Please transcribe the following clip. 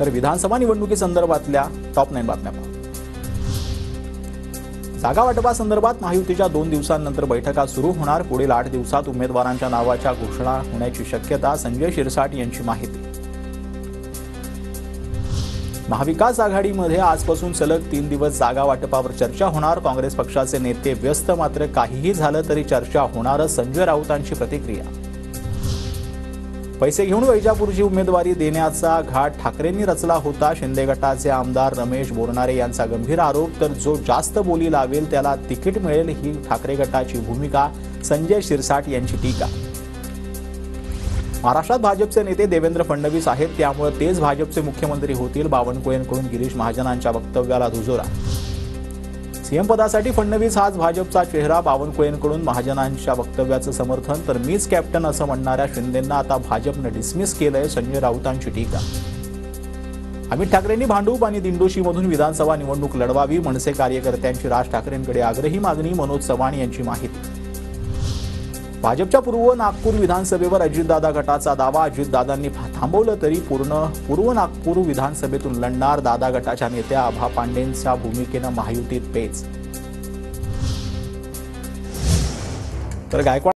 तर विधानसभा निवडणुकीसंदर्भातल्या टॉप 9 बातम्या पाहू. जागा वाटपासंदर्भात महायुतीच्या 2 दिवसांनंतर बैठका सुरू होणार. पुढील 8 दिवसात उमेदवारांच्या नावाच्या घोषणा होण्याची शक्यता. संजय शिरसाट यांची माहिती. महाविकास आघाडीमध्ये आजपासून सलग 3 दिवस जागा वाटपावर चर्चा होणार. काँग्रेस पक्षाचे नेते व्यस्त, मात्र काहीही झालं तरी चर्चा होणारच. संजय राऊतांची प्रतिक्रिया. पैसे घेऊन वैजापूरची उमेदवारी देण्याचा घाट ठाकरेंनी रचला होता. शिंदे गटाचे आमदार रमेश बोरनारे यांचा गंभीर आरोप. तर जो जास्त बोली लावेल त्याला तिकीट मिळेल, ही ठाकरे गटाची भूमिका. संजय शिरसाट यांची टीका. महाराष्ट्रात भाजपचे नेते देवेंद्र फडणवीस आहेत, त्यामुळे तेच भाजपचे मुख्यमंत्री होतील. बावनकुळेंकडून गिरीश महाजनांच्या वक्तव्याला दुजोरा. सीएम पदासाठी फडणवीस हाच भाजपचा चेहरा. बावनकुळेंकडून महाजनांच्या वक्तव्याचं समर्थन. तर मीच कॅप्टन असं म्हणणाऱ्या शिंदेंना आता भाजपनं डिसमिस केलंय. संजय राऊतांची टीका. अमित ठाकरेंनी भांडूप आणि दिंडोशीमधून विधानसभा निवडणूक लढवावी. मनसे कार्यकर्त्यांची राज ठाकरेंकडे आग्रही मागणी. मनोज चव्हाण यांची माहिती. भाजपच्या पूर्व नागपूर विधानसभेवर अजितदादा गटाचा दावा. अजितदादांनी थांबवलं तरी पूर्व नागपूर विधानसभेतून लढणार. दादा गटाच्या नेत्या आभा पांडेंच्या भूमिकेनं महायुतीत पेच. तर गायकवाड